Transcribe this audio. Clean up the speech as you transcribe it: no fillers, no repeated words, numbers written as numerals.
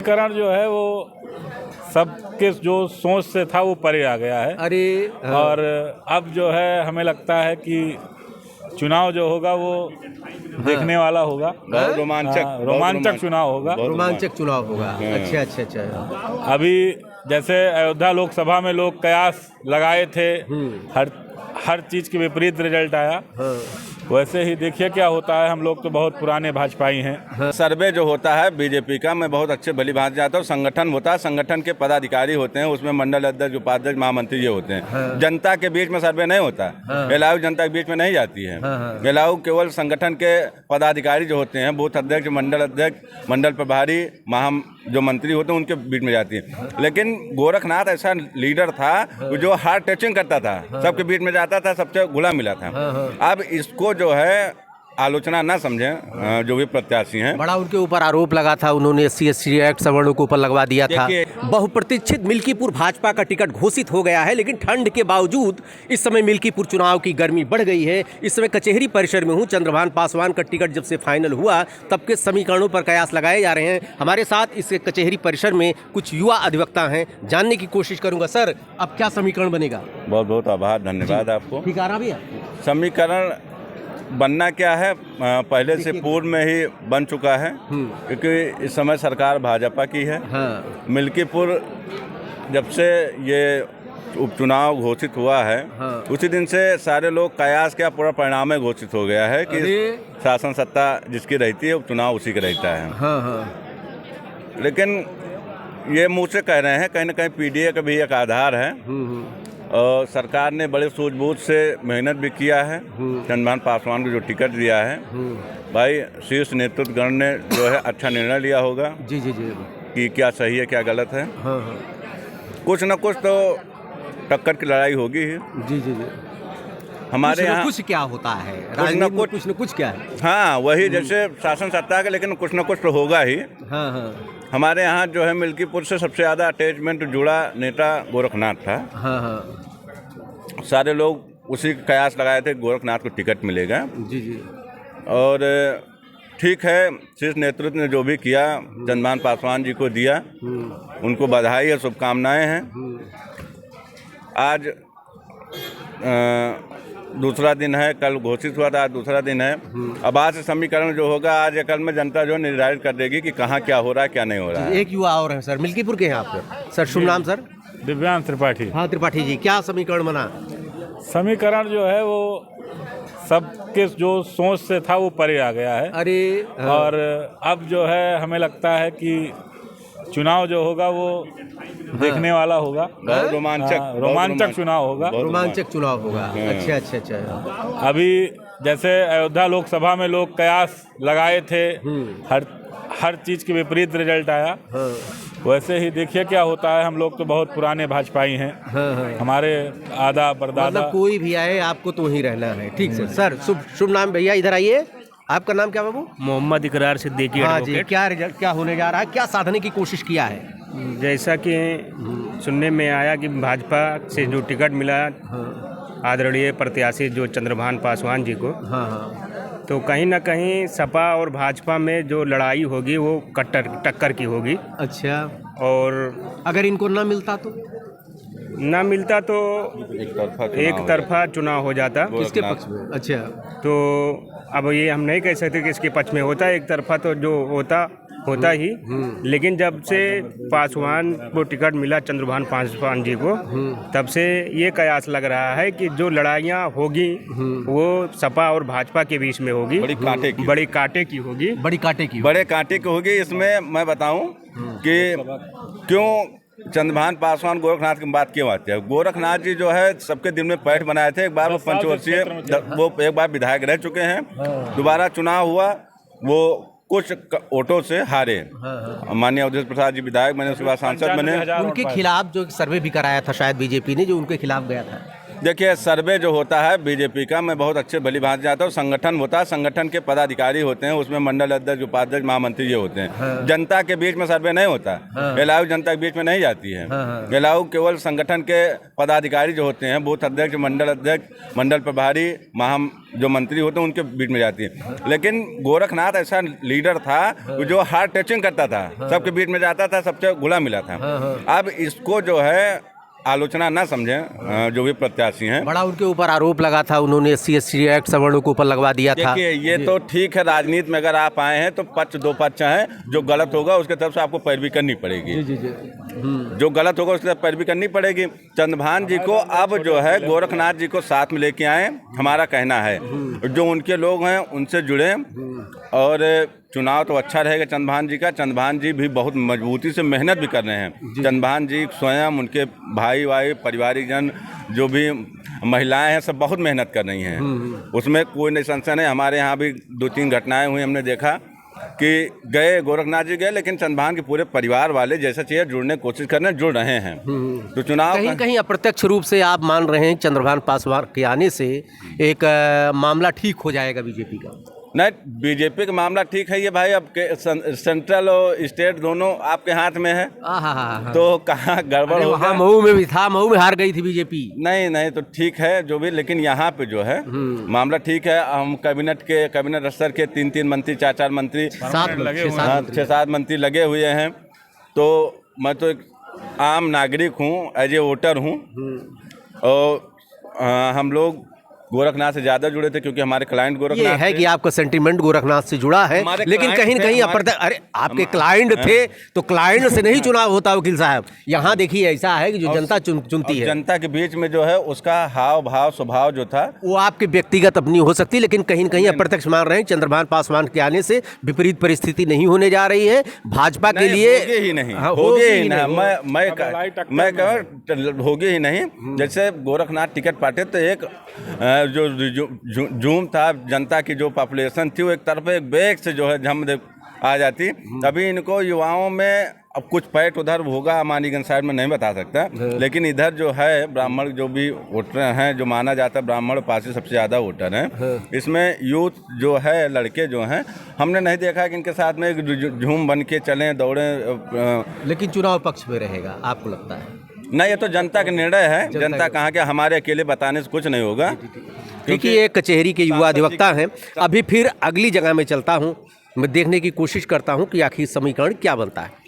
करण जो है वो सबके जो सोच से था वो परे आ गया है। अरे और अब जो है हमें लगता है कि चुनाव जो होगा वो देखने वाला होगा। बहुत रोमांचक चुनाव होगा। रोमांचक चुनाव होगा। अच्छा। अभी जैसे अयोध्या लोकसभा में लोग कयास लगाए थे, हर चीज के विपरीत रिजल्ट आया। वैसे ही देखिए क्या होता है। हम लोग तो बहुत पुराने भाजपाई हैं। सर्वे जो होता है बीजेपी का, मैं बहुत अच्छे भली भांति जाता हूँ। संगठन होता है, संगठन के पदाधिकारी होते हैं, उसमें मंडल अध्यक्ष, उपाध्यक्ष, महामंत्री ये होते हैं। जनता के बीच में सर्वे नहीं होता है। एलायू जनता के बीच में नहीं जाती है। एलायू केवल संगठन के पदाधिकारी जो होते हैं, बूथ अध्यक्ष, मंडल अध्यक्ष, मंडल प्रभारी, जो मंत्री होते हैं उनके बीच में जाती है। लेकिन गोरखनाथ ऐसा लीडर था जो हार्ट टचिंग करता था, सबके बीच में जाता था, सबसे घुला मिला था। अब इसको जो है आलोचना ना समझें जो भी प्रत्याशी हैं। बड़ा उनके ऊपर आरोप लगा था, उन्होंने SC/ST एक्ट सवर्णों के ऊपर लगवा दिया था। बहुप्रतीक्षित मिल्कीपुर भाजपा का टिकट घोषित हो गया है, लेकिन ठंड के बावजूद इस समय मिल्कीपुर चुनाव की गर्मी बढ़ गई है। इस समय कचहरी परिसर में हूँ। चंद्रभान पासवान का टिकट जब से फाइनल हुआ तब के समीकरणों पर कयास लगाए जा रहे हैं। हमारे साथ इस कचहरी परिसर में कुछ युवा अधिवक्ता हैं, जानने की कोशिश करूंगा। सर, अब क्या समीकरण बनेगा? बहुत बहुत आभार, धन्यवाद आपको। ठीक आ रहा भैया? समीकरण बनना क्या है, पहले से पूर्व में ही बन चुका है, क्योंकि इस समय सरकार भाजपा की है। मिल्कीपुर जब से ये उपचुनाव घोषित हुआ है, उसी दिन से सारे लोग कयास क्या पूरा परिणाम में घोषित हो गया है कि शासन सत्ता जिसकी रहती है उपचुनाव उसी का रहता है। लेकिन ये मुँह से कह रहे हैं, कहीं ना कहीं PDA का भी एक आधार है। और सरकार ने बड़े सूझबूझ से मेहनत भी किया है। चंद्रभान पासवान को जो टिकट दिया है, भाई शीर्ष नेतृत्वगण ने जो है अच्छा निर्णय लिया होगा। जी कि क्या सही है क्या गलत है। कुछ न कुछ तो टक्कर की लड़ाई होगी ही। जी। हमारे यहाँ कुछ क्या होता है, कुछ न कुछ क्या है। हाँ, वही जैसे शासन सत्ता का, लेकिन कुछ न कुछ तो होगा ही। हमारे यहाँ जो है मिल्कीपुर से सबसे ज़्यादा अटैचमेंट जुड़ा नेता गोरखनाथ था। सारे लोग उसी का कयास लगाए थे, गोरखनाथ को टिकट मिलेगा। जी। और ठीक है, शीर्ष नेतृत्व ने जो भी किया, चंद्रभान पासवान जी को दिया, उनको बधाई और शुभकामनाएं हैं। आज दूसरा दिन है, कल घोषित हुआ था, आज दूसरा दिन है। अब आज से समीकरण जो होगा, आज या कल में जनता जो निर्धारित कर देगी कि कहाँ क्या हो रहा है क्या नहीं हो रहा है। एक युवा और है सर, मिल्कीपुर के हैं आप सर, शुभ नाम सर? दिव्यांश त्रिपाठी। हाँ त्रिपाठी जी, क्या समीकरण बना? समीकरण जो है वो सबके जो सोच से था वो परे आ गया है। अरे और अब जो है हमें लगता है कि चुनाव जो होगा वो देखने वाला होगा। बहुत रोमांचक चुनाव होगा। रोमांचक चुनाव होगा। अच्छा। अभी जैसे अयोध्या लोकसभा में लोग कयास लगाए थे, हर चीज के विपरीत रिजल्ट आया। वैसे ही देखिए क्या होता है। हम लोग तो बहुत पुराने भाजपाई हैं। हमारे आदा परदादा, मतलब कोई भी आए आपको तो वहीं रहना है। ठीक है सर, शुभ नाम भैया, इधर आइए। आपका नाम क्या बाबू? मोहम्मद इकरार सिद्दीकी। हाँ जी, क्या रिजल्ट क्या होने जा रहा है, क्या साधने की कोशिश किया है? जैसा कि सुनने में आया कि भाजपा से जो टिकट मिला आदरणीय प्रत्याशी जो चंद्रभान पासवान जी को, तो कहीं ना कहीं सपा और भाजपा में जो लड़ाई होगी वो टक्कर की होगी। अच्छा, और अगर इनको ना मिलता तो एक तरफा चुनाव हो जाता। किसके पक्ष में? अच्छा, तो अब ये हम नहीं कह सकते कि इसके पक्ष में होता, एक तरफा तो जो होता ही। लेकिन जब से पासवान को टिकट मिला, चंद्रभान पासवान जी को, तब से ये कयास लग रहा है कि जो लड़ाइयाँ होगी वो सपा और भाजपा के बीच में होगी। बड़े कांटे की होगी। बड़े कांटे की होगी। इसमें मैं बताऊं कि क्यों चंद्रभान पासवान गोरखनाथ की बात क्यों आती है। गोरखनाथ जी जो है सबके दिल में पैठ बनाए थे। एक बार वो पंचवर्षीय, वो एक बार विधायक रह चुके हैं। दोबारा चुनाव हुआ, वो कुछ वोटों से हारे। माननीय अवधेश प्रसाद जी विधायक बने, उसके बाद सांसद बने। उनके खिलाफ जो सर्वे भी कराया था शायद बीजेपी ने, जो उनके खिलाफ गया था, देखिए, सर्वे जो होता है बीजेपी का, मैं बहुत अच्छे भली भांति जाता हूँ। संगठन होता है, संगठन के पदाधिकारी होते हैं, उसमें मंडल अध्यक्ष, उपाध्यक्ष, महामंत्री ये होते हैं। जनता के बीच में सर्वे नहीं होता। एलआईयू जनता के बीच में नहीं जाती है। एलआईयू केवल संगठन के पदाधिकारी जो होते हैं, बूथ अध्यक्ष, मंडल अध्यक्ष, मंडल प्रभारी, जो मंत्री होते हैं, उनके बीच में जाती है। लेकिन गोरखनाथ ऐसा लीडर था जो हार्ट टचिंग करता था, सबके बीच में जाता था, सबसे घुला मिला था। अब इसको जो है आलोचना ना समझें जो भी प्रत्याशी हैं। बड़ा उनके ऊपर आरोप लगा था, उन्होंने SC/ST एक्ट सवर्णों के ऊपर लगवा दिया था। देखिए, ये तो ठीक है, राजनीति में अगर आप आए हैं तो पक्ष दो पक्ष हैं। जो गलत होगा उसके तरफ से आपको पैरवी करनी पड़ेगी। जो गलत होगा उसके तरफ पैरवी करनी पड़ेगी। चंद्रभान जी को अब जो है गोरखनाथ जी को साथ में लेके आए, हमारा कहना है। जो उनके लोग हैं उनसे जुड़े और चुनाव तो अच्छा रहेगा चंद्रभान जी का। चंद्रभान जी भी बहुत मजबूती से मेहनत भी कर रहे हैं। चंद्रभान जी स्वयं, उनके भाई परिवारिक जन, जो भी महिलाएं हैं, सब बहुत मेहनत कर रही हैं। उसमें कोई नहीं संशय नहीं। हमारे यहाँ भी 2-3 घटनाएं हुई, हमने देखा कि गए गोरखनाथ जी गए, लेकिन चंद्रभान के पूरे परिवार वाले जैसा चाहिए जुड़ने की कोशिश करने जुड़ रहे हैं। तो चुनाव कहीं कहीं अप्रत्यक्ष रूप से आप मान रहे हैं चंद्रभान पासवान के आने से एक मामला ठीक हो जाएगा बीजेपी का? नहीं, बीजेपी का मामला ठीक है ये भाई। अब सेंट्रल और स्टेट दोनों आपके हाथ में है। तो कहाँ गड़बड़ हो गया? मऊ में भी था, मऊ में हार गई थी बीजेपी। नहीं तो ठीक है जो भी, लेकिन यहाँ पे जो है मामला ठीक है। हम कैबिनेट स्तर के 3-3 मंत्री, 4-4 मंत्री, 6-7 मंत्री लगे हुए हैं। तो मैं तो एक आम नागरिक हूँ, एज ए वोटर हूँ। और हम लोग गोरखनाथ से ज्यादा जुड़े थे क्योंकि हमारे क्लाइंट गोरखनाथ ये है कि आपका सेंटिमेंट गोरखनाथ से जुड़ा है, लेकिन कहीं न कहीं अरे आपके क्लाइंट थे तो क्लाइंट से नहीं चुनाव होता वकील साहब। यहाँ देखिए ऐसा है कि जो जनता चुनती है, जनता के बीच में जो है उसका हाव भाव स्वभाव जो था वो आपके व्यक्तिगत अपनी हो सकती, लेकिन कहीं न कहीं अप्रत्यक्ष मान रहे हैं चंद्रभान पासवान के आने से विपरीत परिस्थिति नहीं होने जा रही है भाजपा के लिए। होगी ही नहीं, होगी ही नहीं। मैं कहूँ होगी ही नहीं। जैसे गोरखनाथ टिकट पाटे तो एक जो झूम था, जनता की जो पॉपुलेशन थी वो एक तरफ एक बेग से जो है झम आ जाती। अभी इनको युवाओं में अब कुछ पैट उधर होगा मानीगंज साइड में नहीं बता सकता, लेकिन इधर जो है ब्राह्मण जो भी वोटर हैं, जो माना जाता है ब्राह्मण पास सबसे ज़्यादा वोटर हैं। इसमें यूथ जो है, लड़के जो हैं, हमने नहीं देखा कि इनके साथ में एक झूम बन के चलें, दौड़ें। लेकिन चुनाव पक्ष में रहेगा आपको लगता है? नहीं, ये तो जनता का निर्णय है। जनता कहाँ के हमारे अकेले बताने से कुछ नहीं होगा। क्योंकि ये कचहरी के युवा अधिवक्ता हैं। अभी फिर अगली जगह में चलता हूँ, मैं देखने की कोशिश करता हूँ कि आखिर समीकरण क्या बनता है।